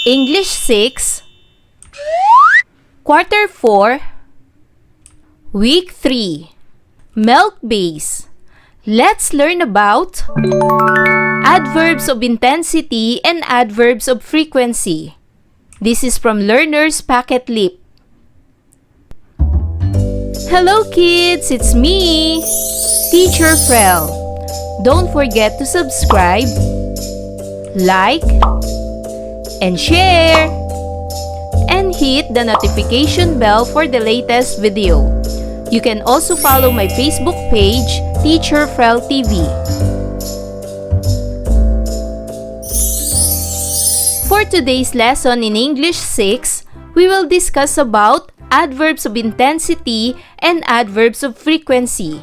English 6, Quarter 4, Week 3, Melc-Based. Let's learn about adverbs of intensity and adverbs of frequency. This is from Learner's Packet Lip. Hello kids, it's me, Teacher Frel. Don't forget to subscribe, like, and share, and hit the notification bell for the latest video. You can also follow my Facebook page, Teacher Frel TV. For today's lesson in English 6, we will discuss about adverbs of intensity and adverbs of frequency.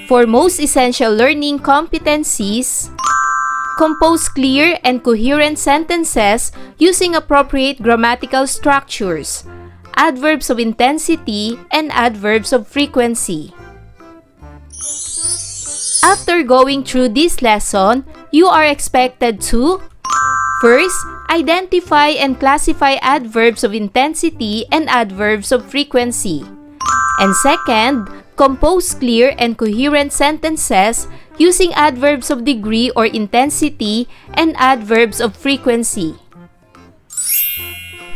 For most essential learning competencies, compose clear and coherent sentences using appropriate grammatical structures, adverbs of intensity and adverbs of frequency. After going through this lesson, you are expected to: first, identify and classify adverbs of intensity and adverbs of frequency. And second, compose clear and coherent sentences using adverbs of degree or intensity and adverbs of frequency.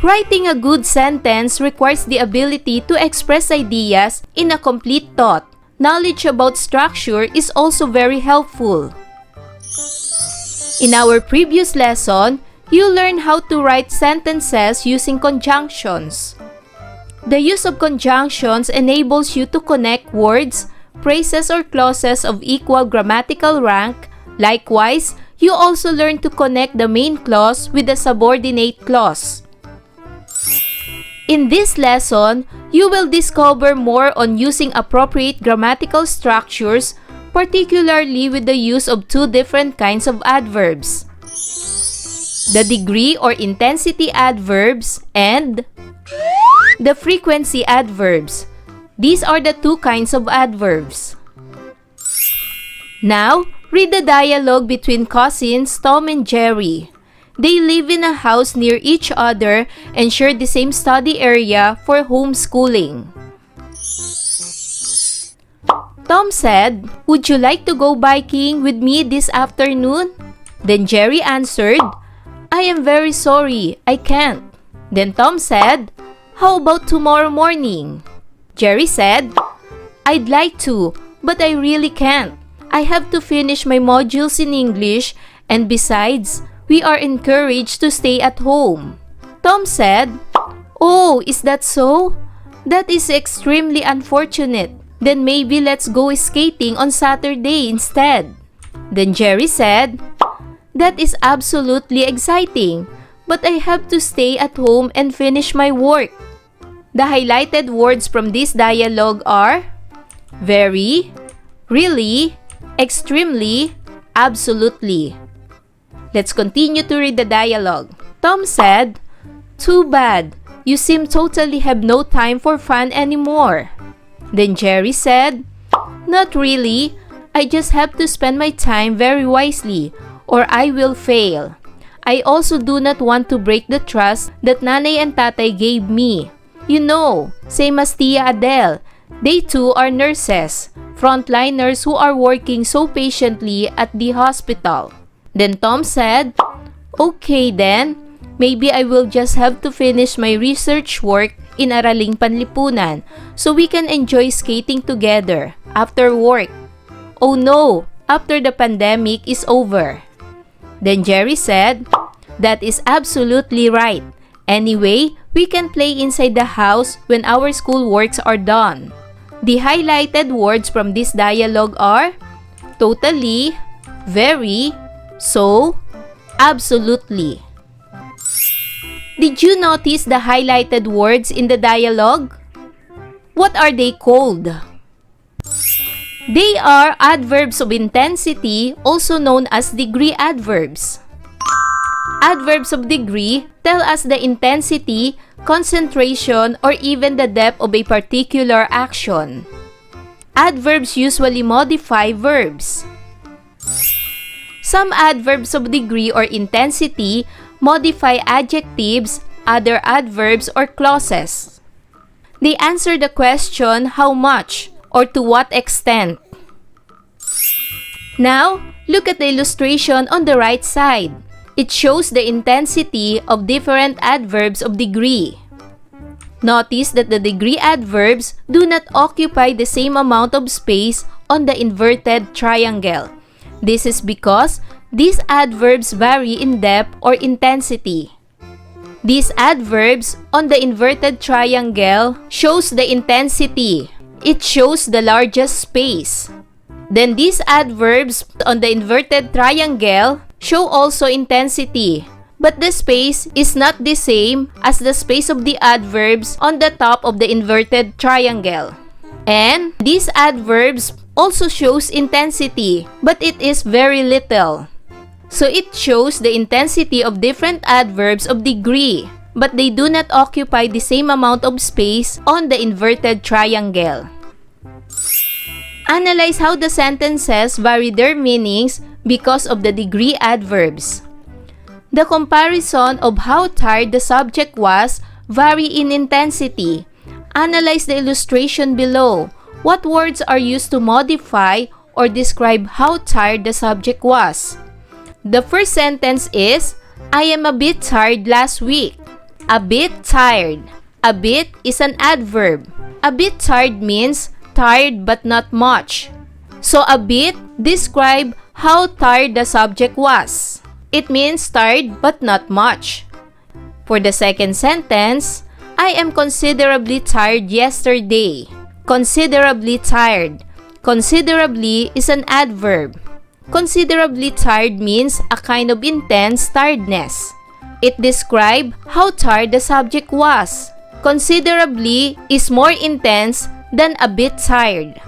Writing a good sentence requires the ability to express ideas in a complete thought. Knowledge about structure is also very helpful. In our previous lesson, you learned how to write sentences using conjunctions. The use of conjunctions enables you to connect words, phrases, or clauses of equal grammatical rank. Likewise, you also learn to connect the main clause with the subordinate clause. In this lesson, you will discover more on using appropriate grammatical structures, particularly with the use of two different kinds of adverbs: the degree or intensity adverbs and the frequency adverbs. These are the two kinds of adverbs. Now, read the dialogue between cousins Tom and Jerry. They live in a house near each other and share the same study area for homeschooling. Tom said, "Would you like to go biking with me this afternoon?" Then Jerry answered, "I am very sorry, I can't." Then Tom said, "How about tomorrow morning?" Jerry said, "I'd like to, but I really can't. I have to finish my modules in English, and besides, we are encouraged to stay at home." Tom said, "Oh, is that so? That is extremely unfortunate. Then maybe let's go skating on Saturday instead." Then Jerry said, "That is absolutely exciting, but I have to stay at home and finish my work." The highlighted words from this dialogue are very, really, extremely, absolutely. Let's continue to read the dialogue. Tom said, "Too bad. You seem totally have no time for fun anymore." Then Jerry said, "Not really. I just have to spend my time very wisely, or I will fail. I also do not want to break the trust that Nanay and Tatay gave me. You know, same as Tia Adele, they too are nurses, frontliners who are working so patiently at the hospital." Then Tom said, "Okay then, maybe I will just have to finish my research work in Araling Panlipunan so we can enjoy skating together after work. Oh no, after the pandemic is over." Then Jerry said, "That is absolutely right. Anyway, we can play inside the house when our school works are done." The highlighted words from this dialogue are totally, very, so, absolutely. Did you notice the highlighted words in the dialogue? What are they called? They are adverbs of intensity, also known as degree adverbs. Adverbs of degree tell us the intensity, concentration, or even the depth of a particular action. Adverbs usually modify verbs. Some adverbs of degree or intensity modify adjectives, other adverbs, or clauses. They answer the question how much or to what extent. Now, look at the illustration on the right side. It shows the intensity of different adverbs of degree. Notice that the degree adverbs do not occupy the same amount of space on the inverted triangle. This is because these adverbs vary in depth or intensity. These adverbs on the inverted triangle shows the intensity. It shows the largest space. Then these adverbs on the inverted triangle show also intensity, but the space is not the same as the space of the adverbs on the top of the inverted triangle. And these adverbs also shows intensity, but it is very little. So it shows the intensity of different adverbs of degree, but they do not occupy the same amount of space on the inverted triangle. Analyze how the sentences vary their meanings because of the degree adverbs. The comparison of how tired the subject was vary in intensity. Analyze the illustration below. What words are used to modify or describe how tired the subject was? The first sentence is, I am a bit tired last week. A bit tired. A bit is an adverb. A bit tired means tired but not much. So a bit describe how tired the subject was. It means tired but not much. For the second sentence, I am considerably tired yesterday. Considerably tired. Considerably is an adverb. Considerably tired means a kind of intense tiredness. It describes how tired the subject was. Considerably is more intense than a bit tired.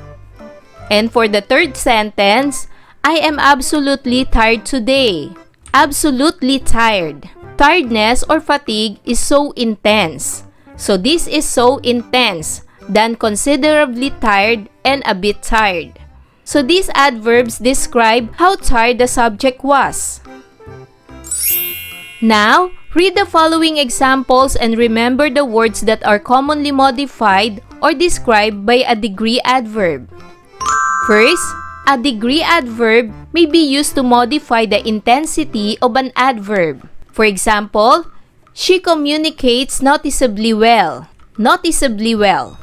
And for the third sentence, I am absolutely tired today. Absolutely tired. Tiredness or fatigue is so intense. So this is so intense than considerably tired and a bit tired. So these adverbs describe how tired the subject was. Now, read the following examples and remember the words that are commonly modified or described by a degree adverb. First, a degree adverb may be used to modify the intensity of an adverb. For example, she communicates noticeably well. Noticeably well.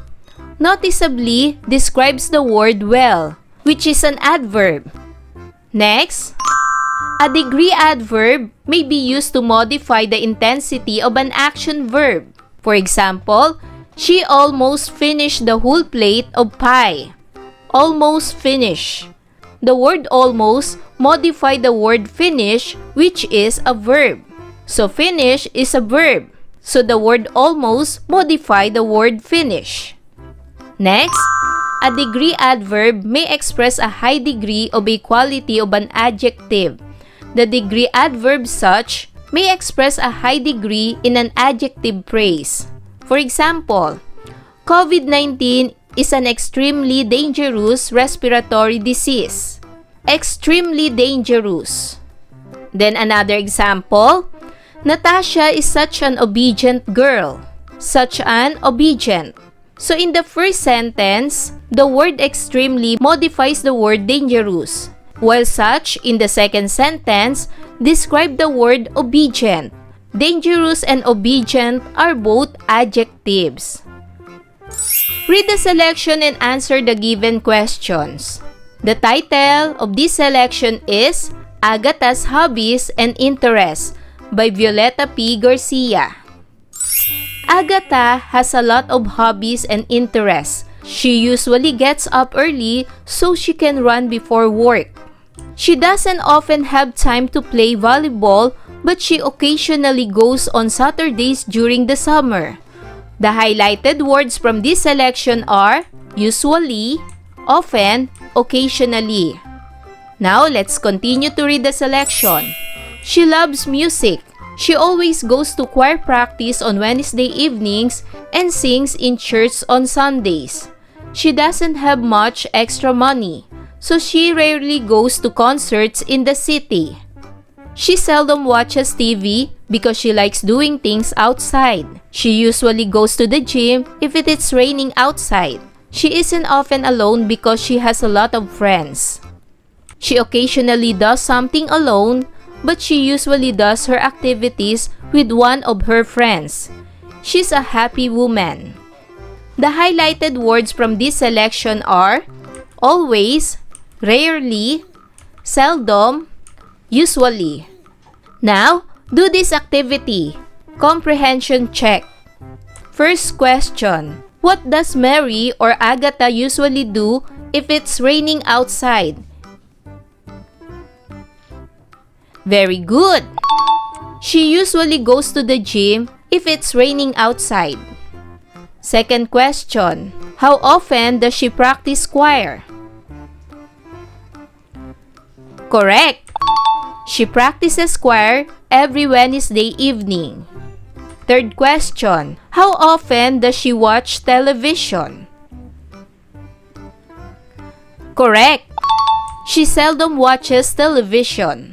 Noticeably describes the word well, which is an adverb. Next, a degree adverb may be used to modify the intensity of an action verb. For example, she almost finished the whole plate of pie. Almost finish. The word almost modify the word finish, which is a verb. So finish is a verb. So the word almost modify the word finish. Next, a degree adverb may express a high degree of a quality of an adjective. The degree adverb such may express a high degree in an adjective phrase. For example, COVID-19 is an extremely dangerous respiratory disease. Extremely dangerous. Then another example, Natasha is such an obedient girl. Such an obedient. So in the first sentence, the word extremely modifies the word dangerous, while such in the second sentence describe the word obedient. Dangerous and obedient are both adjectives. Read the selection and answer the given questions. The title of this selection is Agatha's Hobbies and Interests by Violeta P. Garcia. Agatha has a lot of hobbies and interests. She usually gets up early so she can run before work. She doesn't often have time to play volleyball, but she occasionally goes on Saturdays during the summer. The highlighted words from this selection are usually, often, occasionally. Now, let's continue to read the selection. She loves music. She always goes to choir practice on Wednesday evenings and sings in church on Sundays. She doesn't have much extra money, so she rarely goes to concerts in the city. She seldom watches TV because she likes doing things outside. She usually goes to the gym if it is raining outside. She isn't often alone because she has a lot of friends. She occasionally does something alone, but she usually does her activities with one of her friends. She's a happy woman. The highlighted words from this selection are always, rarely, seldom, usually. Now, do this activity. Comprehension check. First question. What does Mary or Agatha usually do if it's raining outside? Very good. She usually goes to the gym if it's raining outside. Second question. How often does she practice choir? Correct. She practices choir every Wednesday evening. Third question. How often does she watch television? Correct. She seldom watches television.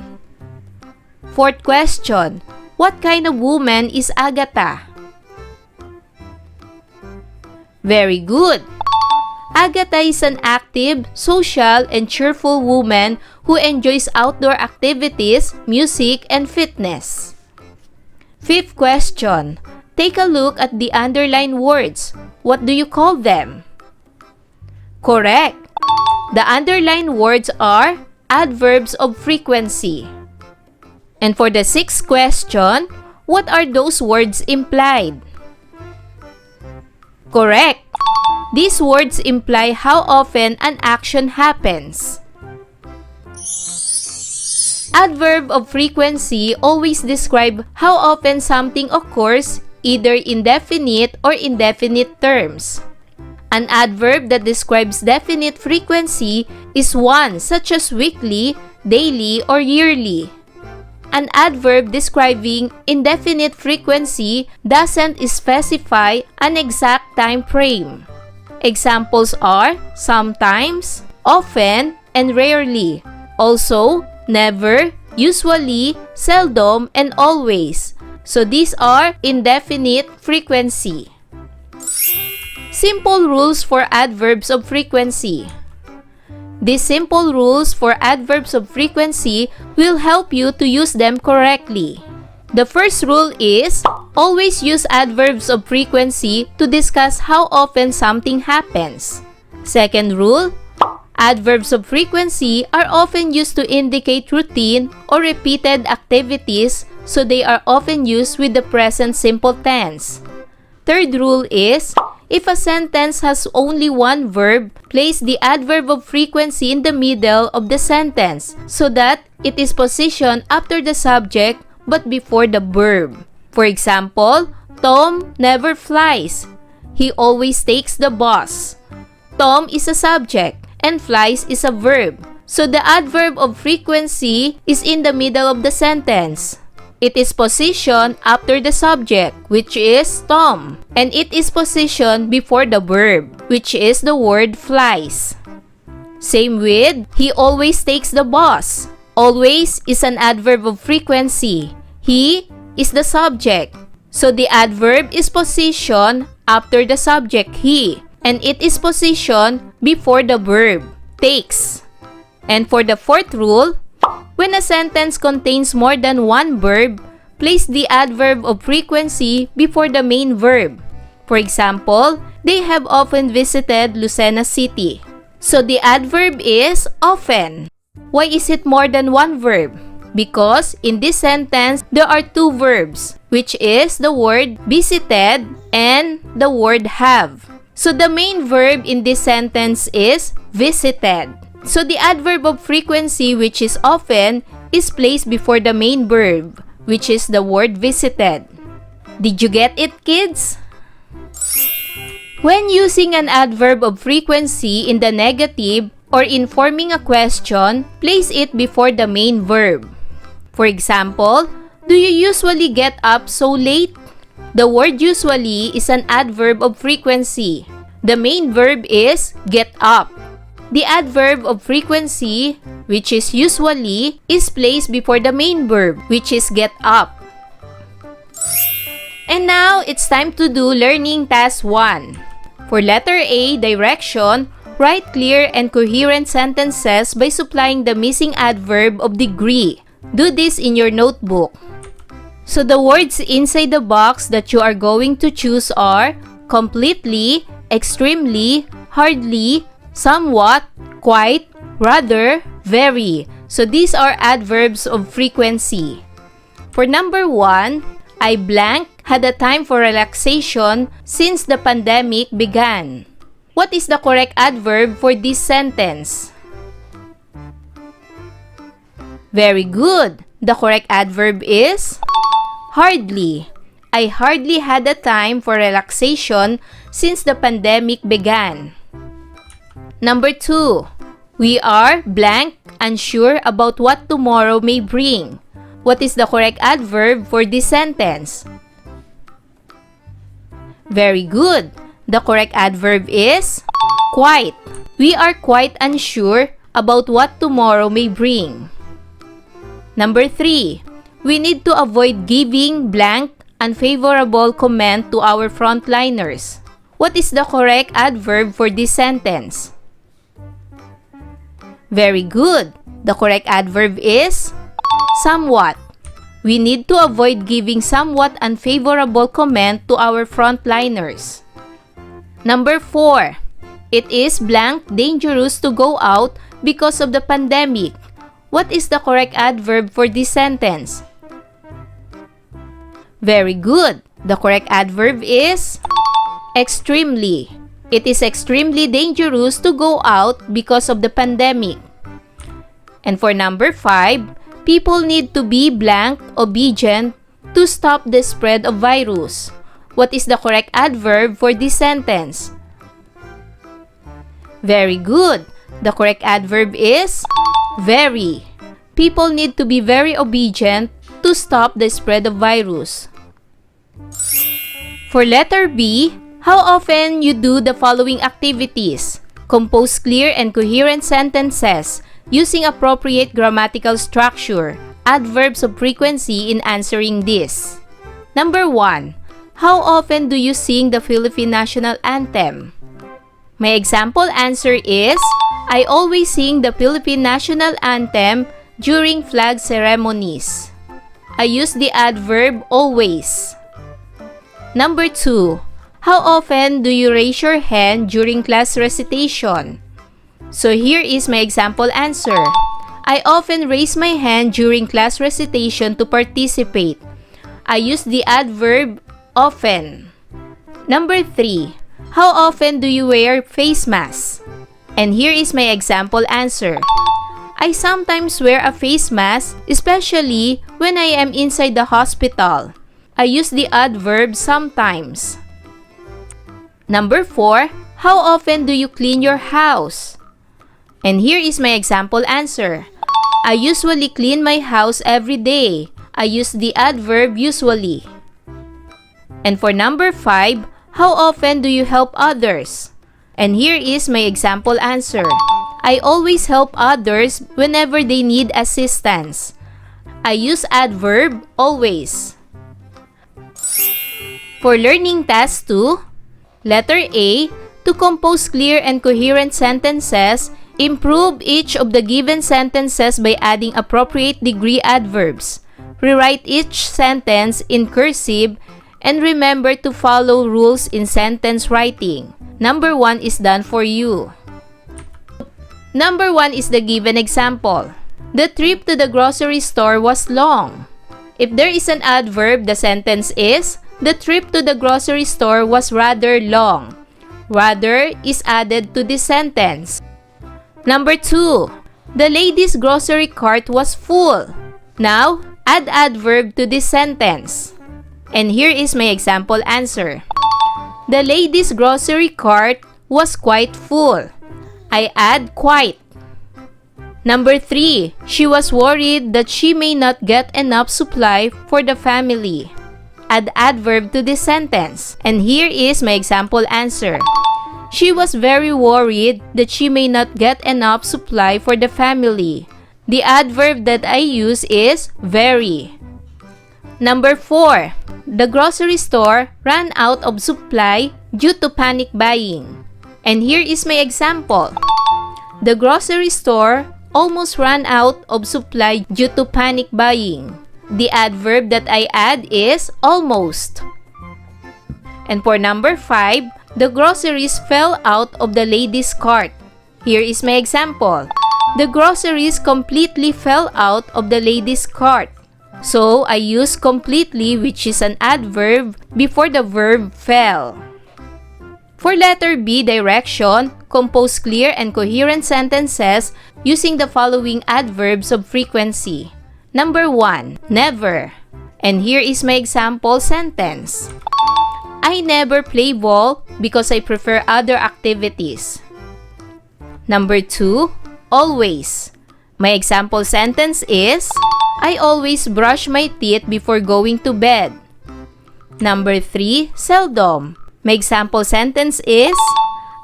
Fourth question. What kind of woman is Agatha? Very good. Agatha is an active, social, and cheerful woman who enjoys outdoor activities, music, and fitness. Fifth question. Take a look at the underlined words. What do you call them? Correct. The underlined words are adverbs of frequency. And for the sixth question, what are those words implied? Correct. These words imply how often an action happens. Adverb of frequency always describe how often something occurs, either in definite or indefinite terms. An adverb that describes definite frequency is one such as weekly, daily, or yearly. An adverb describing indefinite frequency doesn't specify an exact time frame. Examples are sometimes, often, and rarely. Also, never, usually, seldom, and always. So these are indefinite frequency. Simple rules for adverbs of frequency. These simple rules for adverbs of frequency will help you to use them correctly. The first rule is, always use adverbs of frequency to discuss how often something happens. Second rule, adverbs of frequency are often used to indicate routine or repeated activities, so they are often used with the present simple tense. Third rule is, if a sentence has only one verb, place the adverb of frequency in the middle of the sentence so that it is positioned after the subject but before the verb. For example, Tom never flies. He always takes the bus. Tom is a subject and flies is a verb. So the adverb of frequency is in the middle of the sentence. It is positioned after the subject, which is Tom, and it is positioned before the verb, which is the word flies. Same with, he always takes the bus. Always is an adverb of frequency. He is the subject. So the adverb is positioned after the subject he, and it is positioned before the verb takes. And for the fourth rule, when a sentence contains more than one verb, place the adverb of frequency before the main verb. For example, they have often visited Lucena City. So the adverb is often. Why is it more than one verb? Because in this sentence, there are two verbs, which is the word visited and the word have. So the main verb in this sentence is visited. So the adverb of frequency, which is often, is placed before the main verb, which is the word visited. Did you get it, kids? When using an adverb of frequency in the negative or in forming a question, place it before the main verb. For example, do you usually get up so late? The word usually is an adverb of frequency. The main verb is get up. The adverb of frequency, which is usually, is placed before the main verb, which is get up. And now, it's time to do Learning Task 1. For letter A, direction, write clear and coherent sentences by supplying the missing adverb of degree. Do this in your notebook. So the words inside the box that you are going to choose are completely, extremely, hardly, somewhat, quite, rather, very. So these are adverbs of frequency. For number 1, I blank had a time for relaxation since the pandemic began. What is the correct adverb for this sentence? Very good. The correct adverb is hardly. I hardly had a time for relaxation since the pandemic began. Number 2. We are blank, unsure about what tomorrow may bring. What is the correct adverb for this sentence? Very good. The correct adverb is quite. We are quite unsure about what tomorrow may bring. Number 3. We need to avoid giving blank unfavorable comment to our frontliners. What is the correct adverb for this sentence? Very good. The correct adverb is somewhat. We need to avoid giving somewhat unfavorable comment to our frontliners. Number 4. It is blank dangerous to go out because of the pandemic. What is the correct adverb for this sentence? Very good. The correct adverb is extremely. It is extremely dangerous to go out because of the pandemic. And for number 5, people need to be blank obedient to stop the spread of virus. What is the correct adverb for this sentence? Very good. The correct adverb is very. People need to be very obedient to stop the spread of virus. For letter B, how often you do the following activities? Compose clear and coherent sentences using appropriate grammatical structure. Adverbs of frequency in answering this. Number 1. How often do you sing the Philippine National Anthem? My example answer is, I always sing the Philippine National Anthem during flag ceremonies. I use the adverb always. Number 2. How often do you raise your hand during class recitation? So here is my example answer. I often raise my hand during class recitation to participate. I use the adverb often. Number 3. How often do you wear face masks? And here is my example answer. I sometimes wear a face mask, especially when I am inside the hospital. I use the adverb sometimes. Number 4. How often do you clean your house? And here is my example answer. I usually clean my house every day. I use the adverb usually. And for number 5, how often do you help others? And here is my example answer. I always help others whenever they need assistance. I use adverb always. For learning task 2, letter A, to compose clear and coherent sentences, improve each of the given sentences by adding appropriate degree adverbs. Rewrite each sentence in cursive and remember to follow rules in sentence writing. Number 1 is done for you. Number 1 is the given example. The trip to the grocery store was long. If there is an adverb, the sentence is, the trip to the grocery store was rather long. Rather is added to this sentence. Number 2, the lady's grocery cart was full. Now, add adverb to this sentence. And here is my example answer. The lady's grocery cart was quite full. I add quite. Number 3, she was worried that she may not get enough supply for the family. Add adverb to this sentence. And here is my example answer. She was very worried that she may not get enough supply for the family. The adverb that I use is very. Number 4. The grocery store ran out of supply due to panic buying. And here is my example. The grocery store almost ran out of supply due to panic buying. The adverb that I add is almost. And for number 5, the groceries fell out of the lady's cart. Here is my example. The groceries completely fell out of the lady's cart. So, I use completely, which is an adverb, before the verb fell. For letter B, direction, compose clear and coherent sentences using the following adverbs of frequency. Number 1, never. And here is my example sentence. I never play ball because I prefer other activities. Number 2, always. My example sentence is, I always brush my teeth before going to bed. Number 3, seldom. My example sentence is,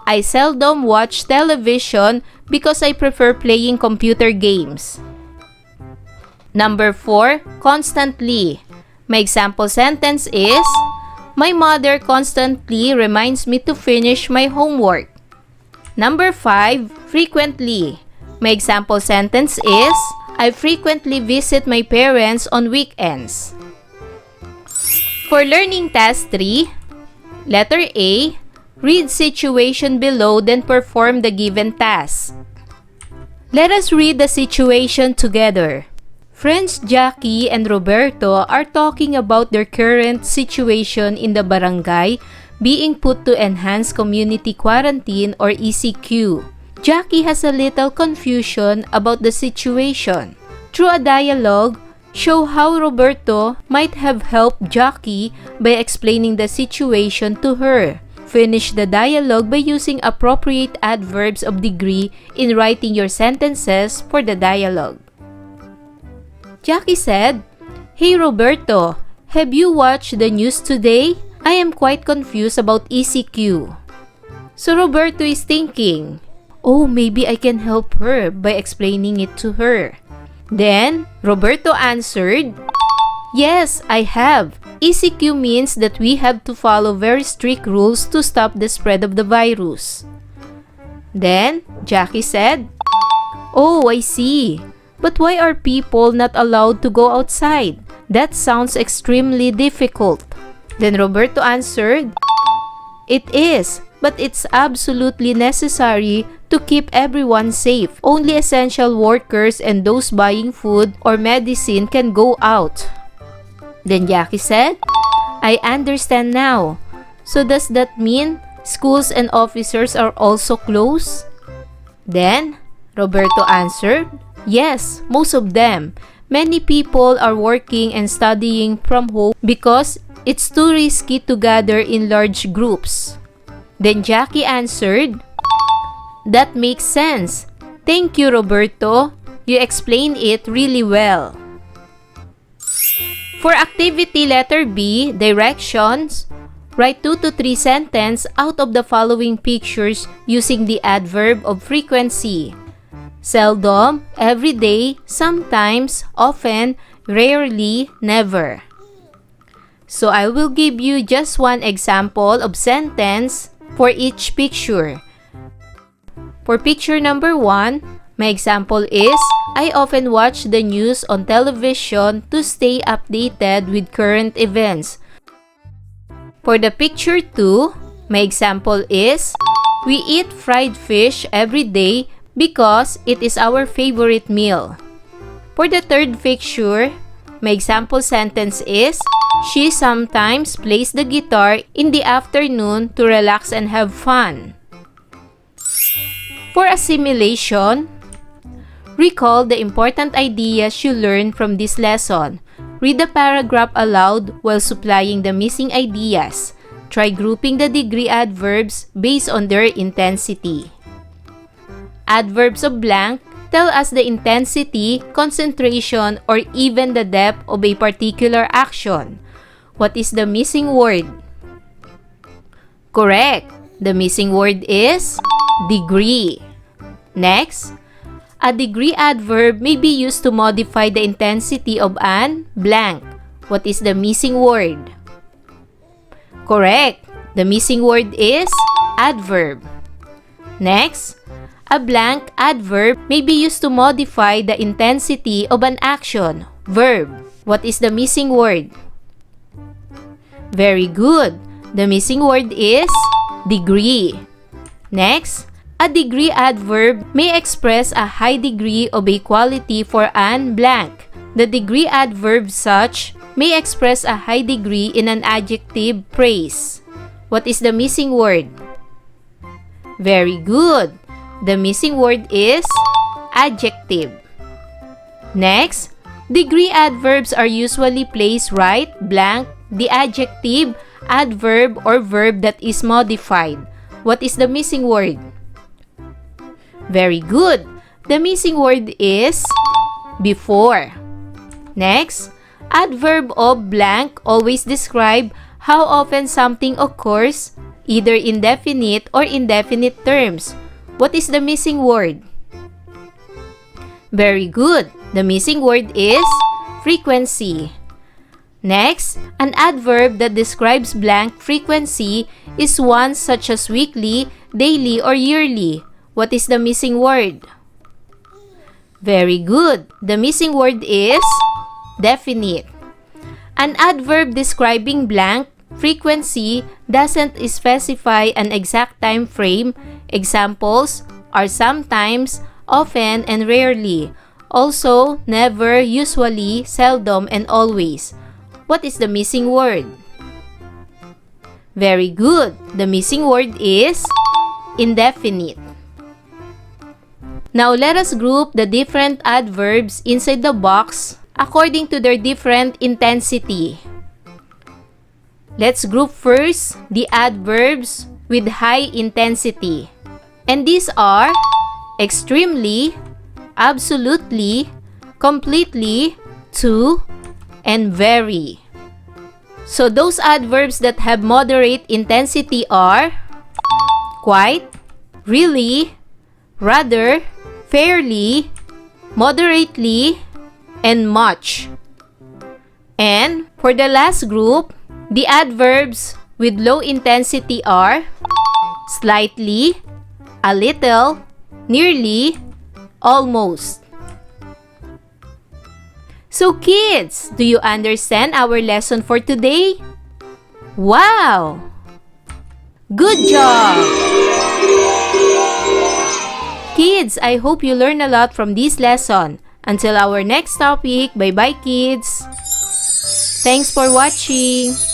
I seldom watch television because I prefer playing computer games. Number 4, constantly. My example sentence is, my mother constantly reminds me to finish my homework. Number 5, frequently. My example sentence is, I frequently visit my parents on weekends. For learning task 3, letter A, read situation below then perform the given task. Let us read the situation together. Friends Jackie and Roberto are talking about their current situation in the barangay being put to enhanced community quarantine or ECQ. Jackie has a little confusion about the situation. Through a dialogue, show how Roberto might have helped Jackie by explaining the situation to her. Finish the dialogue by using appropriate adverbs of degree in writing your sentences for the dialogue. Jackie said, Hey Roberto, have you watched the news today? I am quite confused about ECQ. So Roberto is thinking, oh, maybe I can help her by explaining it to her. Then, Roberto answered, Yes, I have. ECQ means that we have to follow very strict rules to stop the spread of the virus. Then, Jackie said, Oh, I see. But why are people not allowed to go outside? That sounds extremely difficult. Then Roberto answered, It is, but it's absolutely necessary to keep everyone safe. Only essential workers and those buying food or medicine can go out. Then Jackie said, I understand now. So does that mean schools and officers are also closed? Then Roberto answered, Yes, most of them. Many people are working and studying from home because it's too risky to gather in large groups. Then Jackie answered, That makes sense. Thank you, Roberto. You explained it really well. For activity letter B, directions, write 2 to 3 sentences out of the following pictures using the adverb of frequency. Seldom, every day, sometimes, often, rarely, never. So I will give you just one example of sentence for each picture. For picture number 1, my example is, I often watch the news on television to stay updated with current events. For the picture 2, my example is, we eat fried fish every day because it is our favorite meal. For the third picture, my example sentence is, she sometimes plays the guitar in the afternoon to relax and have fun. For assimilation, recall the important ideas you learned from this lesson. Read the paragraph aloud while supplying the missing ideas. Try grouping the degree adverbs based on their intensity. Adverbs of blank tell us the intensity, concentration, or even the depth of a particular action. What is the missing word? Correct. The missing word is degree. Next, a degree adverb may be used to modify the intensity of an blank. What is the missing word? Correct. The missing word is adverb. Next, a blank adverb may be used to modify the intensity of an action, verb. What is the missing word? Very good. The missing word is degree. Next, a degree adverb may express a high degree of a quality for an blank. The degree adverb such may express a high degree in an adjective praise. What is the missing word? Very good. The missing word is adjective. Next, degree adverbs are usually placed right blank the adjective, adverb, or verb that is modified. What is the missing word? Very good. The missing word is before. Next, adverb of blank always describe how often something occurs, either in definite or indefinite terms. What is the missing word? Very good. The missing word is frequency. Next, an adverb that describes blank frequency is one such as weekly, daily, or yearly. What is the missing word? Very good. The missing word is definite. An adverb describing blank frequency doesn't specify an exact time frame. Examples are sometimes, often, and rarely. Also, never, usually, seldom, and always. What is the missing word? Very good. The missing word is indefinite. Now, let us group the different adverbs inside the box according to their different intensity. Let's group first the adverbs with high intensity. And these are extremely, absolutely, completely, to, and very. So those adverbs that have moderate intensity are quite, really, rather, fairly, moderately, and much. And for the last group, the adverbs with low intensity are slightly, a little, nearly, almost. So kids, do you understand our lesson for today? Wow! Good job! Kids, I hope you learn a lot from this lesson. Until our next topic, bye-bye kids! Thanks for watching!